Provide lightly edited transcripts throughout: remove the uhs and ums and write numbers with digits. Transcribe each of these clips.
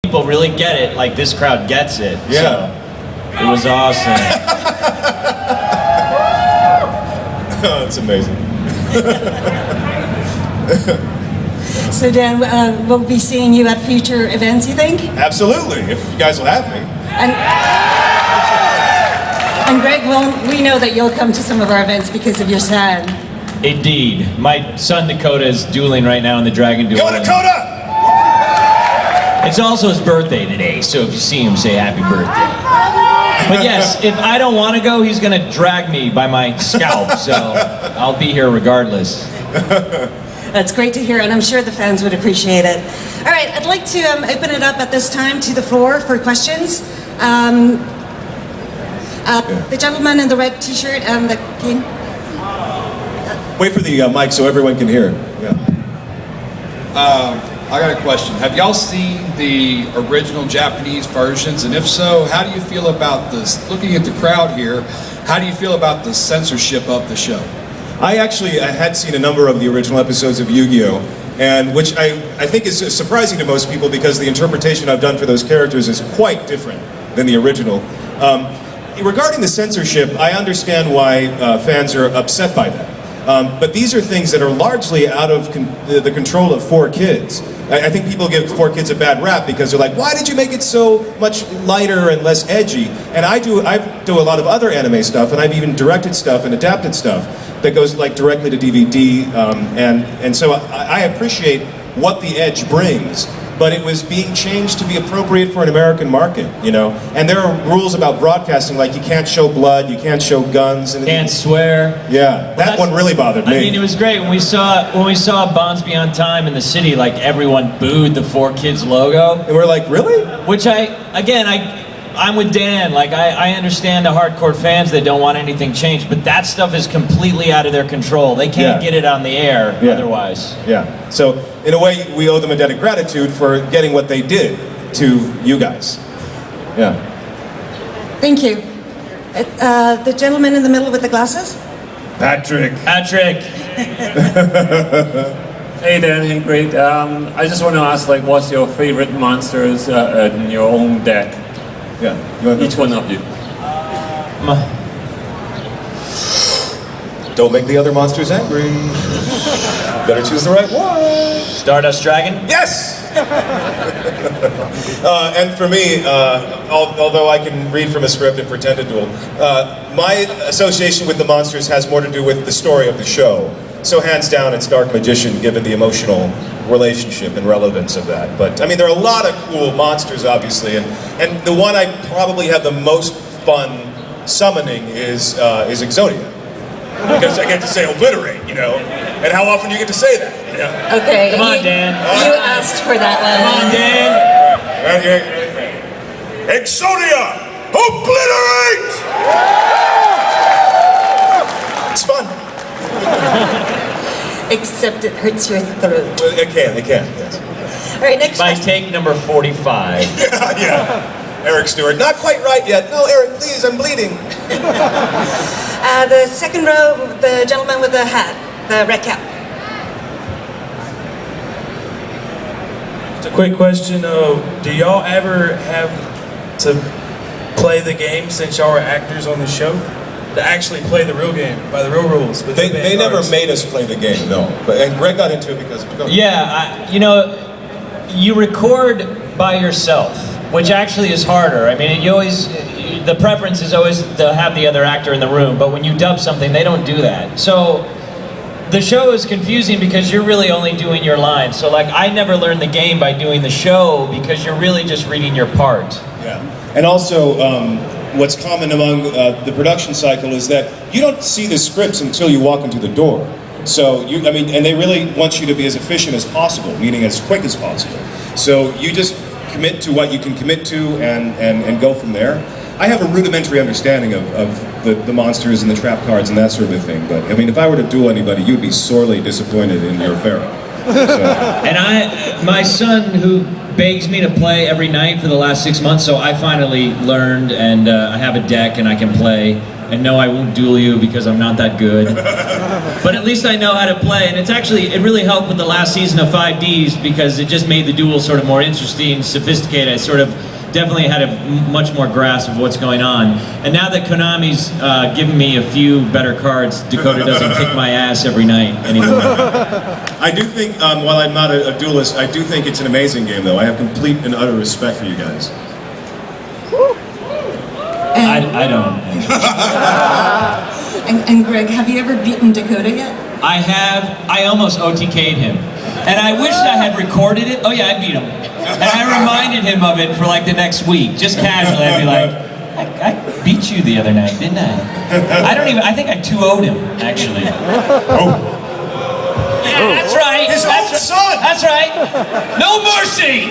people really get it, like this crowd gets it. Yeah. So, it was awesome. Oh, it's amazing. So Dan, we'll be seeing you at future events, you think? Absolutely, if you guys will have me. And Greg, well, we know that you'll come to some of our events because of your son. Indeed. My son Dakota is dueling right now in the Dragon Duel. Go Dakota! It's also his birthday today, so if you see him, say happy birthday. But yes, if I don't want to go, he's going to drag me by my scalp, so I'll be here regardless. That's great to hear, and I'm sure the fans would appreciate it. All right, I'd like to open it up at this time to the floor for questions. The gentleman in the red t-shirt and the king. Wait for the mic so everyone can hear. Yeah. I got a question. Have y'all seen the original Japanese versions? And if so, how do you feel about this? Looking at the crowd here, how do you feel about the censorship of the show? I had seen a number of the original episodes of Yugioh, and which I think is surprising to most people because the interpretation I've done for those characters is quite different than the original. Regarding the censorship, I understand why fans are upset by that. But these are things that are largely out of the control of 4Kids. I think people give 4Kids a bad rap because they're like, why did you make it so much lighter and less edgy? And I do a lot of other anime stuff, and I've even directed stuff and adapted stuff that goes like directly to DVD, and so I appreciate what the edge brings. But it was being changed to be appropriate for an American market, you know. And there are rules about broadcasting, like you can't show blood, you can't show guns, and Can't swear. Yeah, that one really bothered me. I mean, it was great when we saw Bonds Beyond Time in the city. Like everyone booed the 4Kids logo, and we're like, really? which I'm with Dan. Like I understand the hardcore fans that don't want anything changed, but that stuff is completely out of their control. They can't get it on the air otherwise. Yeah. So in a way, we owe them a debt of gratitude for getting what they did to you guys. Yeah. Thank you. The gentleman in the middle with the glasses? Patrick. Hey Dan, hey great. I just want to ask, like, what's your favorite monsters in your own deck? Yeah. Each one of you. Don't make the other monsters angry. Better choose the right one. Stardust Dragon? Yes! And for me, although I can read from a script and pretend to duel, my association with the monsters has more to do with the story of the show. So hands down, it's Dark Magician, given the emotional relationship and relevance of that. But I mean, there are a lot of cool monsters, obviously, and the one I probably have the most fun summoning is Exodia, because I get to say obliterate, you know. And how often do you get to say that? You know? Okay. Come on, Dan. You asked for that one. Come on, Dan. Exodia, obliterate! It's fun. Except it hurts your throat. Well, it can, yes. All right, next My question. take number 45. Yeah. Eric Stewart, not quite right yet. No, Eric, please, I'm bleeding. The second row, the gentleman with the hat, the red cap. Just a quick question, do y'all ever have to play the game since y'all are actors on the show? To actually play the real game, by the real rules? They never made us play the game, no. And Greg got into it because... Yeah, you record by yourself, which actually is harder. I mean, the preference is always to have the other actor in the room, but when you dub something, they don't do that. So the show is confusing because you're really only doing your lines. So like, I never learned the game by doing the show because you're really just reading your part. Yeah. And also, what's common among the production cycle is that you don't see the scripts until you walk into the door. So, and they really want you to be as efficient as possible, meaning as quick as possible. So you just commit to what you can commit to and go from there. I have a rudimentary understanding of the monsters and the trap cards and that sort of thing, but I mean, if I were to duel anybody, you'd be sorely disappointed in your pharaoh. So. And my son, who begs me to play every night for the last 6 months, so I finally learned, and I have a deck and I can play. And no, I won't duel you because I'm not that good. But at least I know how to play, and it really helped with the last season of 5Ds because it just made the duel sort of more interesting, sophisticated. I sort of definitely had a much more grasp of what's going on. And now that Konami's given me a few better cards, Dakota doesn't kick my ass every night anymore. I do think, while I'm not a duelist, I do think it's an amazing game, though. I have complete and utter respect for you guys. I don't. And Greg, have you ever beaten Dakota yet? I have. I almost OTK'd him. And I wish I had recorded it. Oh yeah, I beat him. And I reminded him of it for like the next week, just casually. I'd be like, I beat you the other night, didn't I? I think I 2-0'd him, actually. Oh. Yeah, that's right. His own son! That's right. No mercy!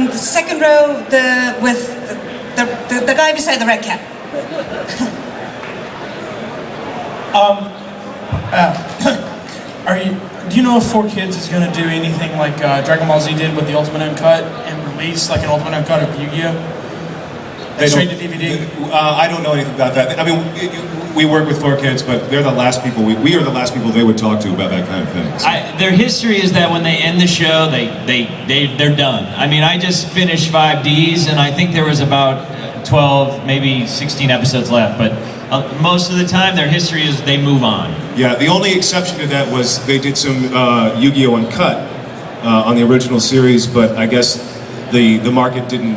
The second row, with the guy beside the red cap. Do you know if 4Kids is going to do anything like Dragon Ball Z did with the Ultimate Uncut and release like an Ultimate Uncut of Yu-Gi-Oh? Straight to DVD? I don't know anything about that. I mean, we work with 4Kids, but they're the last people, we are the last people they would talk to about that kind of thing. So. Their history is that when they end the show, they're done. I mean, I just finished 5Ds, and I think there was about 12, maybe 16 episodes left, but most of the time, their history is they move on. Yeah, the only exception to that was they did some Yu-Gi-Oh! Uncut on the original series, but I guess the market didn't,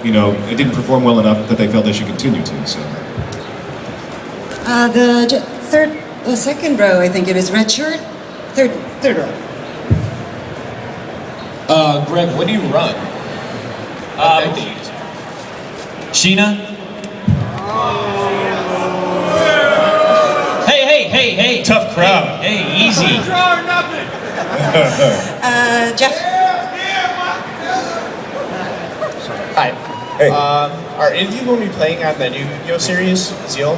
it didn't perform well enough that they felt they should continue to, so. The second row, I think it is red shirt. Third row. Greg, what do you run? Sheena? Hey. Tough crowd. Hey, easy. Jeff. Hi. Hey. Are any of you going to be playing on the new Yu-Gi-Oh series, Zeal?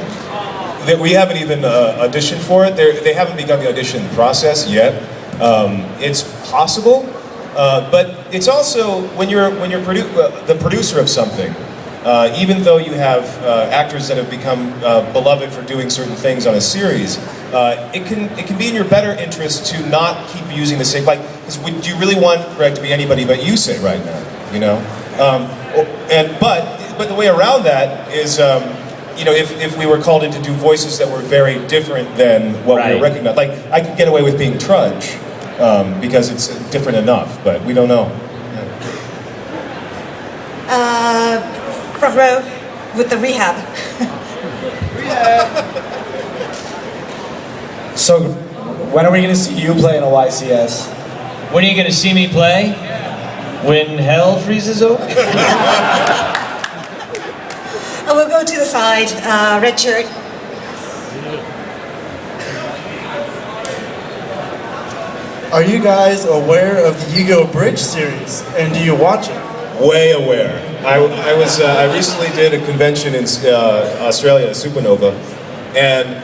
We haven't even auditioned for it. They haven't begun the audition process yet. It's possible, but it's also when you're the producer of something. Even though you have actors that have become beloved for doing certain things on a series, it can be in your better interest to not keep using the same. Like, would you really want Greg to be anybody but you say right now? But the way around that is, if we were called in to do voices that were very different than what we were recognized, like I could get away with being Trudge because it's different enough, but we don't know. Front row with the rehab. So, when are we going to see you play in a YCS? When are you going to see me play? When hell freezes over? We'll go to the side. Red shirt. Are you guys aware of the Yugioh Bridge series, and do you watch it? Way aware. I recently did a convention in Australia, Supernova, and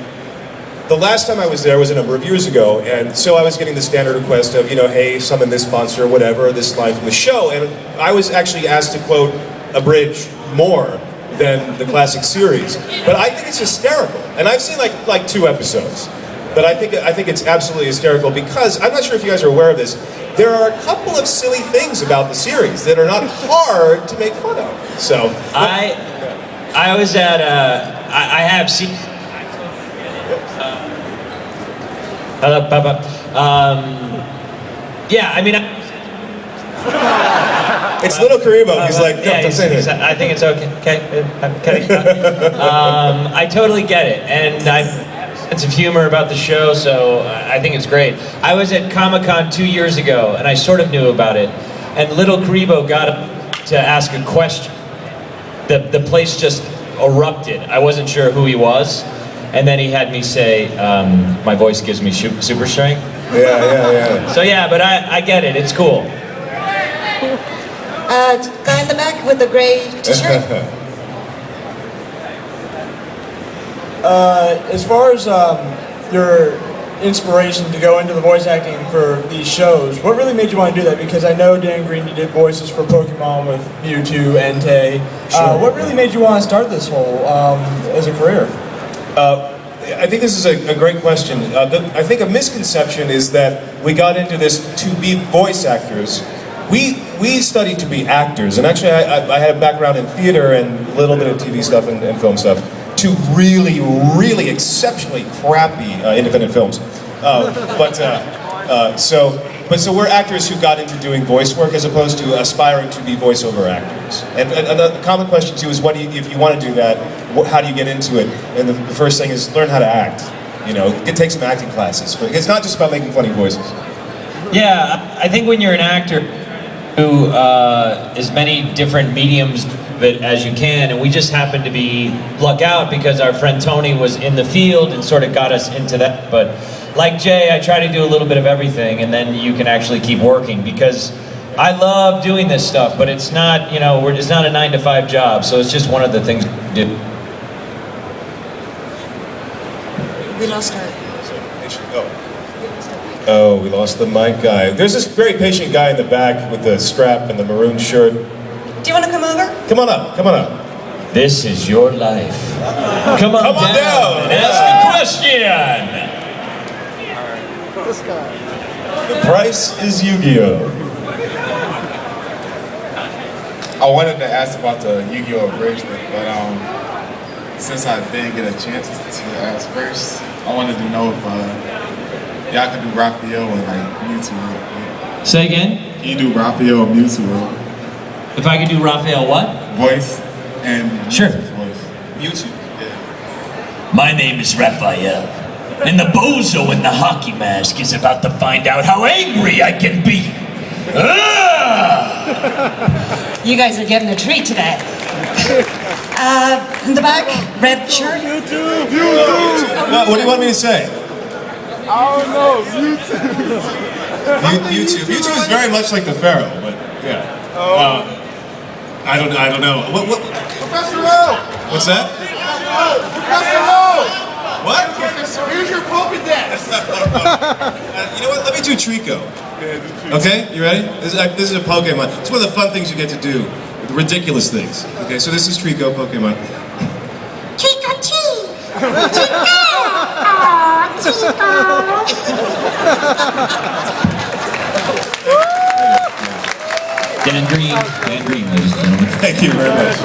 the last time I was there was a number of years ago, and so I was getting the standard request of, hey, summon this monster, whatever, this line from the show, and I was actually asked to quote a bridge more than the classic series. But I think it's hysterical, and I've seen like 2 episodes, but I think it's absolutely hysterical because I'm not sure if you guys are aware of this. There are a couple of silly things about the series that are not hard to make fun of. So I was at I have seen. Hello, Papa. Yeah, I mean. it's Little Karibo. He's like, no, yeah, don't say that. I think it's okay. I'm kidding. I totally get it, and I have a sense of humor about the show, so I think it's great. I was at Comic-Con 2 years ago, and I sort of knew about it, and Little Karibo got up to ask a question. The place just erupted. I wasn't sure who he was, and then he had me say, my voice gives me super strength. Yeah. So yeah, but I get it. It's cool. Guy in the back with the gray t-shirt. As far as your inspiration to go into the voice acting for these shows? What really made you want to do that? Because I know Dan Green, you did voices for Pokemon with Mewtwo, Entei. What really made you want to start this whole as a career? I think this is a great question. I think a misconception is that we got into this to be voice actors. We studied to be actors, and actually I had a background in theater and a little bit of TV stuff and film stuff, to really exceptionally crappy independent films. So we're actors who got into doing voice work as opposed to aspiring to be voiceover actors. And the common question too is, if you want to do that, how do you get into it? And the first thing is learn how to act. You know, take some acting classes. It's not just about making funny voices. Yeah, I think when you're an actor, do as many different mediums of it as you can, and we just happened to be luck out because our friend Tony was in the field and sort of got us into that. But like Jay, I try to do a little bit of everything, and then you can actually keep working, because I love doing this stuff, but it's not, it's not a 9-to-5 job, so it's just one of the things we do. We lost our... Oh, we lost the mic guy. There's this very patient guy in the back with the strap and the maroon shirt. Do you want to come over? Come on up. This is your life. Come on down and ask a question. The price is Yugioh. I wanted to ask about the Yugioh abridgment, but since I didn't get a chance to ask first, I wanted to know if y'all could do Raphael and Mewtwo. Say again? Can you do Raphael and Mewtwo? If I could do Raphael what? Voice and Sure. Voice. Mewtwo. Yeah. My name is Raphael, and the bozo in the hockey mask is about to find out how angry I can be. You guys are getting a treat today. In the back, red shirt. What do you want me to say? I don't know, Mewtwo. Mewtwo is very much like the Pharaoh, but yeah. I don't know. What? Professor L! What's that? Professor L! What? Here's your Pokedex! You know what? Let me do Trico. Okay, you ready? This is a Pokemon. It's one of the fun things you get to do. The ridiculous things. Okay, so this is Trico, Pokemon. Trick-or-treat! Chico! Aw, Chico! Dan Green, ladies and gentlemen. Thank you very much.